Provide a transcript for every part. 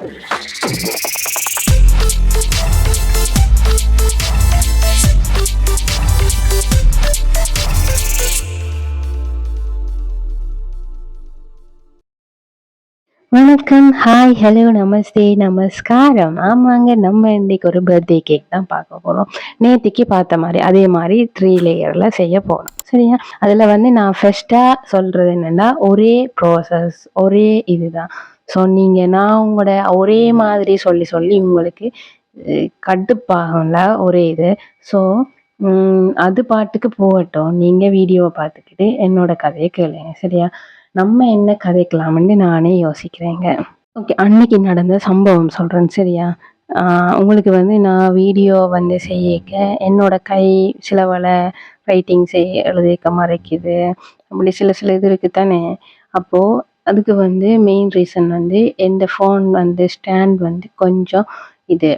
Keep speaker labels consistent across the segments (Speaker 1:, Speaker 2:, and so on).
Speaker 1: வணக்கம், hi, hello, நமஸ்தே, நமஸ்காரம். ஆமாங்க, நம்ம இன்னைக்கு ஒரு பர்த்டே கேக் தான் பார்க்க போறோம். நேத்திக்கு பார்த்த மாரி, அதே மாரி 3 லேயர்ல செய்ய போறோம். சரியா? அதுல வந்து நான் ஃபர்ஸ்ட்டா சொல்றது என்னன்னா, ஒரே ப்ராசஸ், ஒரே இதுதான். ஸோ நான் உங்களோட ஒரே மாதிரி சொல்லி சொல்லி உங்களுக்கு கடுப்பாகும்ல ஒரே இது. ஸோ அது பாட்டுக்கு போகட்டும். நீங்க வீடியோவ பார்த்துக்கிட்டு என்னோட கதைய கேளுங்க. சரியா? நம்ம என்ன கதைக்கலாம்னு நானே யோசிக்கிறேங்க. ஓகே. அன்னைக்கு நடந்த சம்பவம் சொல்றேன். சரியா? உங்களுக்கு வந்து நான் வீடியோ வந்து செய்யக்க என்னோட கை சில பல ரைட்டிங் எழுதிக்க மறைக்குது. அப்படி சில சில இது இருக்கு தானே. அப்போ அதுக்கு வந்து மெயின் ரீசன் வந்து எந்த ஃபோன் வந்து ஸ்டாண்ட் வந்து கொஞ்சம் இது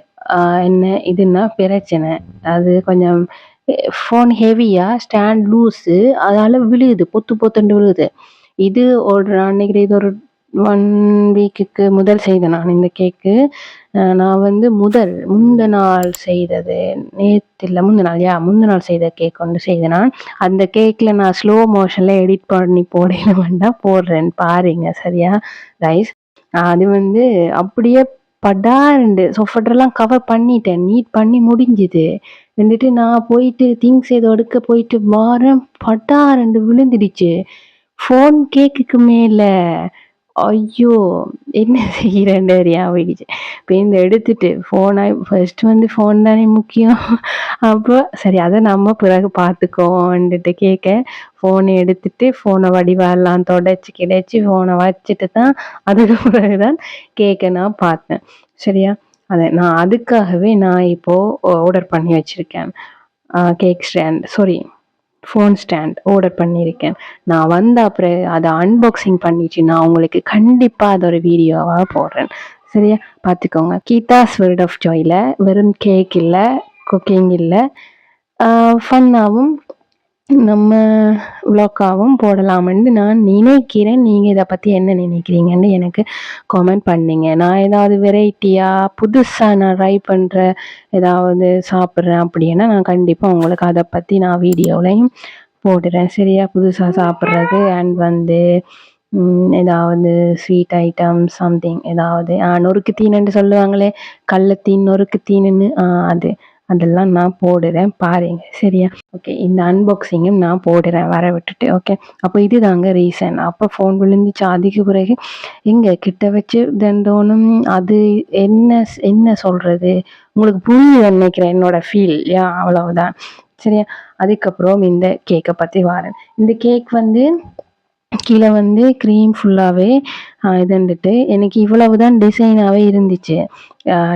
Speaker 1: என்ன இதுன்னா பிரச்சனை. அது கொஞ்சம் ஃபோன் ஹெவியா ஸ்டாண்ட் லூஸு. அதால விழுகுது. பொத்து பொத்துன்னு விழுகுது. இது ஒரு நான் நினைக்கிறேன் இது ஒரு 1 வீக்குக்கு முதல் செய்தேன் நான் இந்த கேக்கு. நான் வந்து முந்த நாள் செய்தது. நேத்து இல்ல முந்த நாள் முந்த நாள் செய்த கேக் ஒண்ணு செய்தேன் நான். அந்த கேக்ல நான் ஸ்லோ மோஷன்ல எடிட் பண்ணி போடையில வேண்டா போடுறேன் பாருங்க. சரியா கைஸ்? அது வந்து அப்படியே படாருண்டு சொஃபட்டெல்லாம் கவர் பண்ணிட்டேன். நீட் பண்ணி முடிஞ்சுது. வந்துட்டு நான் போயிட்டு திங்ஸ் ஏதோ எடுக்க போயிட்டு வாரேன், படாருண்டு விழுந்துடுச்சு. ஃபோன் கேக்குக்கு மேல. ஐயோ! என்ன செய்றேன்னு தெரியாம போயிடுச்சு. இப்ப எடுத்துட்டு ஃபர்ஸ்ட் வந்து ஃபோன் தானே முக்கியம். அப்போ சரி அத நம்ம பிறகு பார்த்துக்குவோம்ன்ட்டு ஃபோன எடுத்துட்டு ஃபோன வடிவெல்லாம் தொடச்சு கிடச்சு ஃபோன வச்சுட்டு தான் அதுக்கு பிறகு தான் கேக்க நான் பார்த்தேன். சரியா? நான் அதுக்காகவே நான் இப்போ ஆர்டர் பண்ணி வச்சிருக்கேன். Cake stand phone stand order பண்ணியிருக்கேன். நான் வந்த அப்புறம் அதை அன்பாக்சிங் பண்ணிட்டு நான் உங்களுக்கு கண்டிப்பா அது ஒரு வீடியோவா போடுறேன். சரியா? பார்த்துக்கோங்க. கீதாஸ் வேர்ல்ட் ஆஃப் ஜாய்ல வெறும் கேக் இல்ல, குக்கிங் இல்ல, ஃபன்னாவும் நம்ம விளாக்காவும் போடலாம்னு நான் நினைக்கிறேன். நீங்க இதை பத்தி என்ன நினைக்கிறீங்கன்னு எனக்கு காமெண்ட் பண்ணுங்க. நான் ஏதாவது வெரைட்டியா புதுசா நான் ட்ரை பண்ற ஏதாவது சாப்பிட்றேன் அப்படின்னா நான் கண்டிப்பா உங்களுக்கு அதை பத்தி நான் வீடியோலையும் போடுறேன். சரியா? புதுசா சாப்பிட்றது அண்ட் வந்து ஏதாவது ஸ்வீட் ஐட்டம் சம்திங் ஏதாவது நொறுக்கு தீனன்னு சொல்லுவாங்களே, கள்ளத்தீன் நொறுக்கு தீனுன்னு அதெல்லாம் நான் போடுறேன் பாருங்க. சரியா? ஓகே. இந்த அன்பாக்சிங்கும் நான் போடுறேன் வர விட்டுட்டு. ஓகே. அப்போ இதுதாங்க ரீசன். அப்போ ஃபோன் விழுந்துச்சு. அதுக்கு பிறகு எங்க கிட்ட வச்சு தந்தோனும் அது என்ன சொல்றது உங்களுக்கு புரியுது நினைக்கிறேன் என்னோட ஃபீல். அவ்வளவுதான். சரியா? அதுக்கப்புறம் இந்த கேக்கை பத்தி வாரேன். இந்த கேக் வந்து கீழே வந்து க்ரீம் ஃபுல்லாவே இதுன்ட்டு எனக்கு இவ்வளவுதான் டிசைனாவே இருந்துச்சு.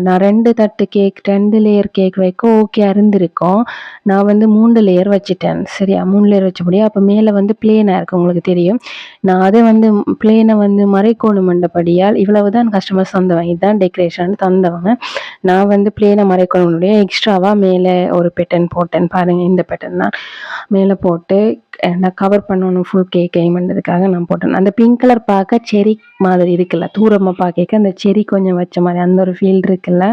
Speaker 1: நான் 2 தட்டு கேக் 2 லேயர் கேக் வைக்க ஓகே இருந்திருக்கும். நான் வந்து 3 லேயர் வச்சுட்டேன். சரியா? 3 லேயர் வச்சபடியே அப்போ மேலே வந்து பிளேனா இருக்கு உங்களுக்கு தெரியும். நான் அதை வந்து பிளேனை வந்து மறைக்கணுமென்றபடியால் இவ்வளவுதான் கஸ்டமர்ஸ் தந்தவங்க. இதுதான் டெக்கரேஷன் தந்தவங்க. நான் வந்து பிளேனை மறைக்கணும்னுடைய எக்ஸ்ட்ராவா மேலே ஒரு பேட்டர்ன் போட்டேன் பாருங்க. இந்த பேட்டர்ன் தான் மேலே போட்டு நான் கவர் பண்ணணும் ஃபுல் கேக் எய்ம்ன்றதுக்காக நான் போட்டேன். அந்த பிங்க் கலர் பார்க்க செரி மாதிரி இருக்குல்ல, தூரமா பார்க்க அந்த செரி கொஞ்சம் வச்ச மாதிரி அந்த ஒரு ஃபீல் இருக்குல்ல,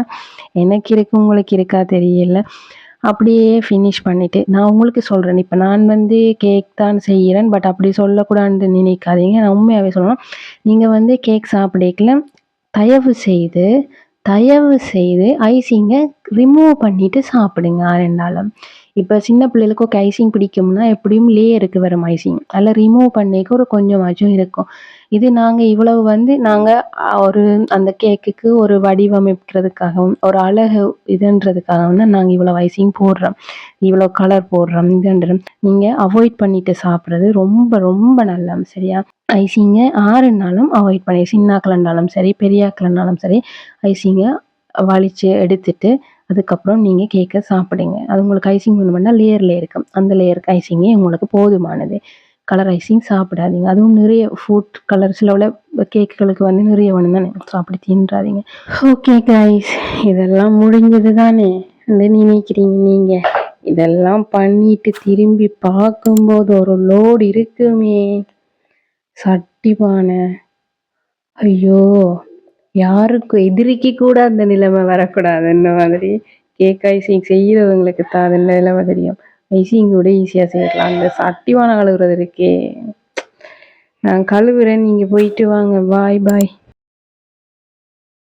Speaker 1: எனக்கு இருக்கு உங்களுக்கு இருக்கா தெரியல. அப்படியே ஃபினிஷ் பண்ணிட்டு நான் உங்களுக்கு சொல்றேன். இப்போ நான் வந்து கேக் தான் செய்கிறேன், பட் அப்படி சொல்லக்கூடாதுன்னு நினைக்காதீங்க. நான் உண்மையாவே சொல்லணும். நீங்க வந்து கேக் சாப்பிடக்கல தயவு செய்து ஐசிங்கை ரிமூவ் பண்ணிட்டு சாப்பிடுங்க. ரெண்டாலும் இப்போ சின்ன பிள்ளைகளுக்கு ஐசிங் பிடிக்கும்னா எப்படியும் லேயருக்கு வரும் ஐசிங் அதில் ரிமூவ் பண்ணிக்க ஒரு கொஞ்சமாச்சும் இருக்கும். இது நாங்கள் இவ்வளவு வந்து நாங்கள் ஒரு அந்த கேக்குக்கு ஒரு வடிவமைக்கிறதுக்காகவும் ஒரு அழகு இதுன்றதுக்காகவும் தான் நாங்கள் இவ்வளோ ஐசிங் போடுறோம், இவ்வளோ கலர் போடுறோம். இதுன்ற நீங்கள் அவாய்ட் பண்ணிட்டு சாப்பிட்றது ரொம்ப ரொம்ப நல்லது. சரியா? ஐசிங்கை 6 நாளும் அவாய்ட் பண்ணி சின்னாக்கள் இருந்தாலும் சரி பெரியாக்கள் இருந்தாலும் சரி ஐசிங்கை வலிச்சு எடுத்துட்டு அதுக்கப்புறம் நீங்கள் கேக்கை சாப்பிடுங்க. அது உங்களுக்கு ஐசிங் வேணுமென்னா லேயரில் இருக்கும். அந்த லேயருக்கு ஐசிங்கே உங்களுக்கு போதுமானது. கலர் ஐசிங் சாப்பிடாதீங்க. அதுவும் நிறைய ஃபுட் கலர்ஸில் உள்ள கேக்குகளுக்கு வந்து நிறைய வேணும் தானே. ஸோ அப்படி தின்றாதீங்க. ஓகே கைஸ், இதெல்லாம் முடிஞ்சது தானே நினைக்கிறீங்க நீங்கள்? இதெல்லாம் பண்ணிட்டு திரும்பி பார்க்கும்போது ஒரு லோடு இருக்குமே சட்டி பானை. ஐயோ! யாருக்கும் எதிரிக்கு கூட அந்த நிலைமை வரக்கூடாது. அந்த மாதிரி கேக் ஐசிங் செய்யறவங்களுக்கு தான் அந்த நிலைமை தெரியும். ஐசிங் கூட ஈஸியா செய்யலாம். அந்த சட்டிவான கழுவுறது இருக்கே, நான் கழுவுறேன், நீங்க போயிட்டு வாங்க. பாய் பாய்.